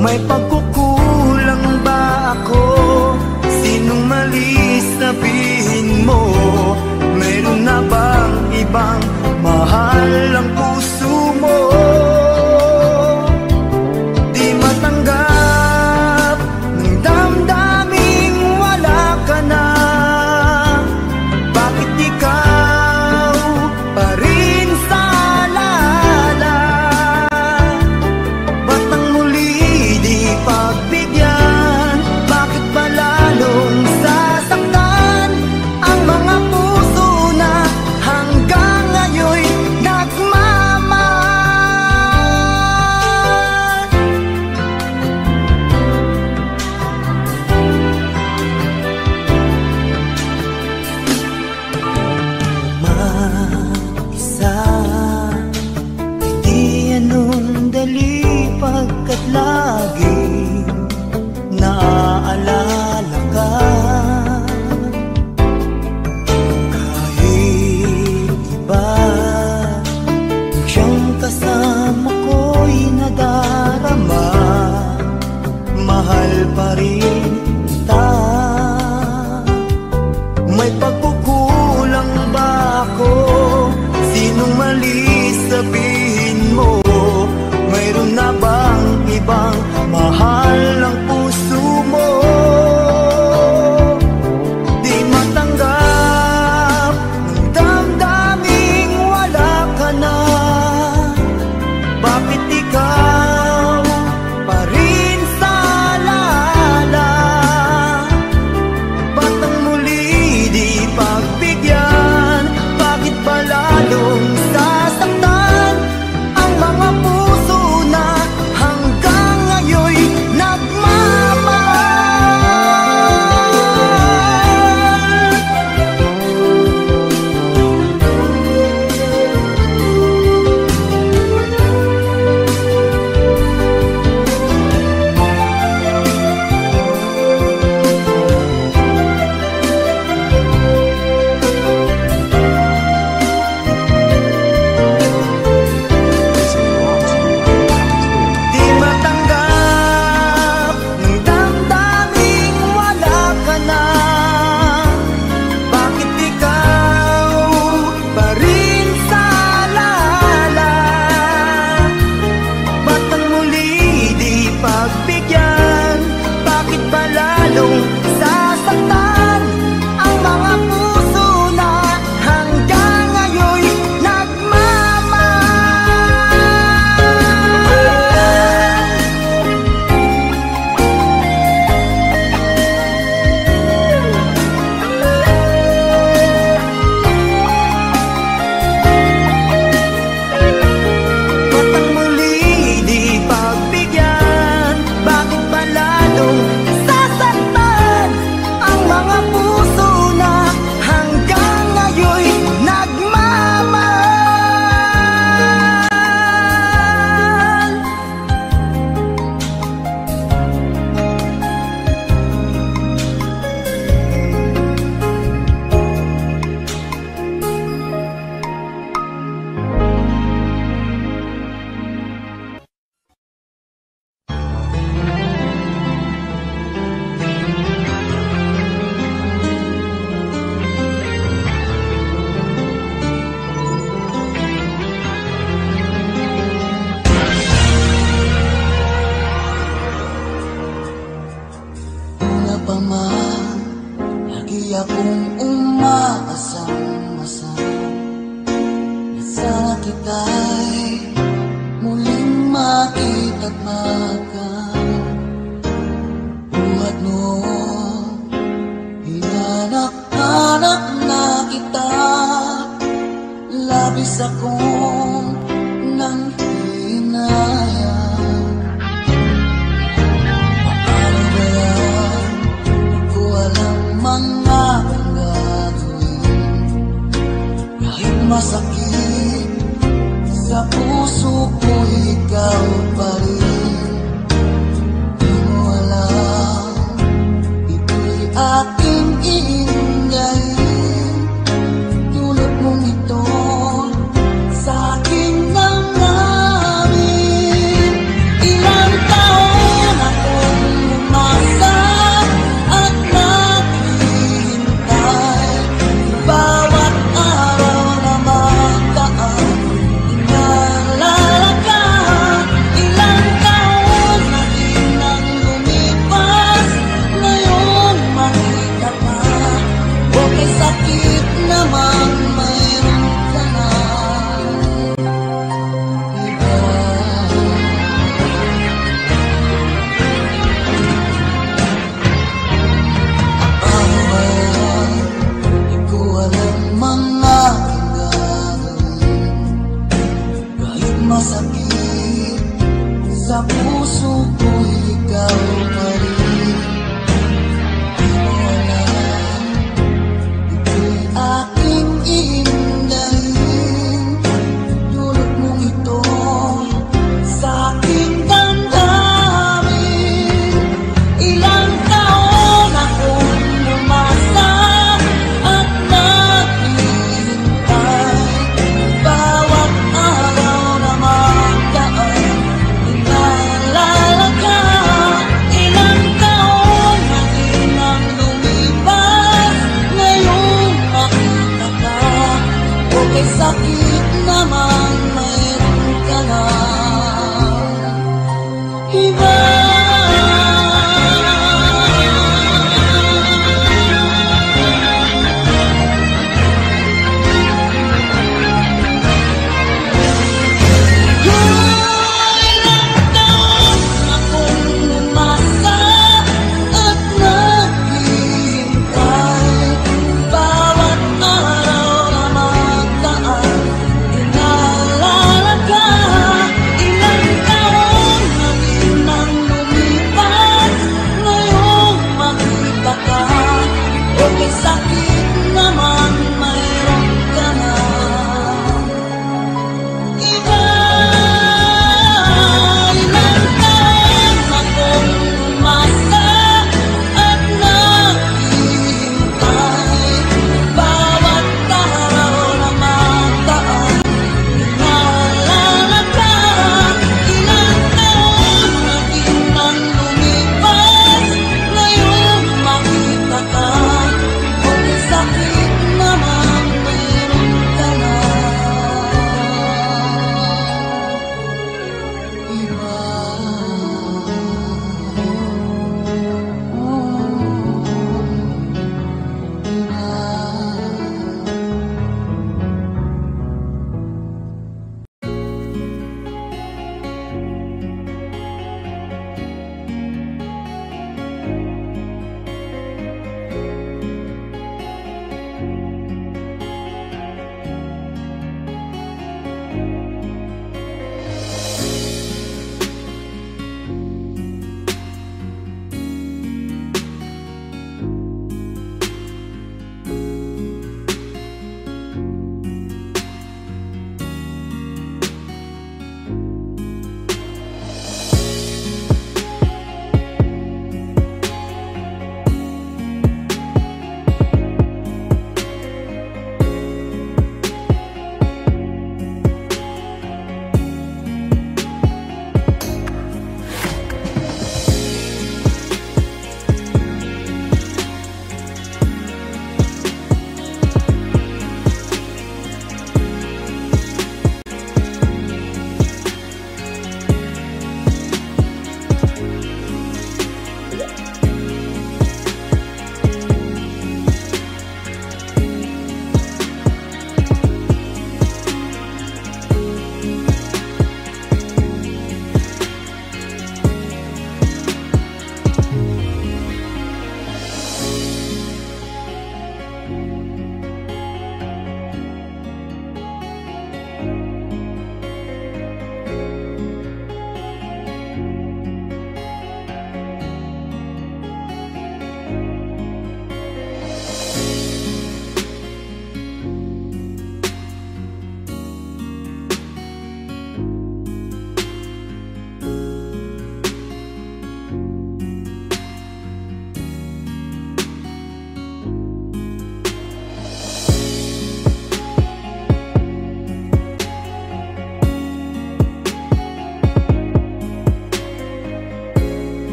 May pagkukulang ba ako? Sinong mali sabihin mo? Meron na bang ibang mahal ang puso mo? Di matanggap ng damdaming wala ka na. Bakit ikaw pa rin sa alala? Ba't ang muli di pagbigyan? Bakit ba lalong sasaktan ang mga puso na hanggang ngayon'y nagmamahal? Mag-isa ay di anong dali, pagkat laging naaalala ka. Kahit iba ang siyang kasama ko'y nadarama, mahal pa rin kita. May pagkukulang ba ako? Sinong mali sabihin mo? Mayroon na bang ibang mahal ang puso mo? Di matanggap ng damdaming wala ka na. Bakit ikaw pa rin sa alala? Ba't ang muli di pagbigyan? Bakit ba lalong sasaktan ang mga puso na hanggang Buhat noon, hinanak-hanak na kita. Labis akong nang hinayang. Paano ba yan? Di ko alam mga gagawin. Kahit masakit sa puso ko, ikaw pa rin. Di mo alam, ito'y aking iingayin. Tulad mong ito sa aking nangamin. Ilang taon akong umasa at naghihintay. Bawat araw na magdaan, inaalala ka. Ilang taon na din ang lumipas, ngayon makita ka. Okay, sakit naman, mayroon ka na iba. Paano ba yan? Di ko alam mga gagawin. Kahit masakit sa puso ko, ikaw pa rin.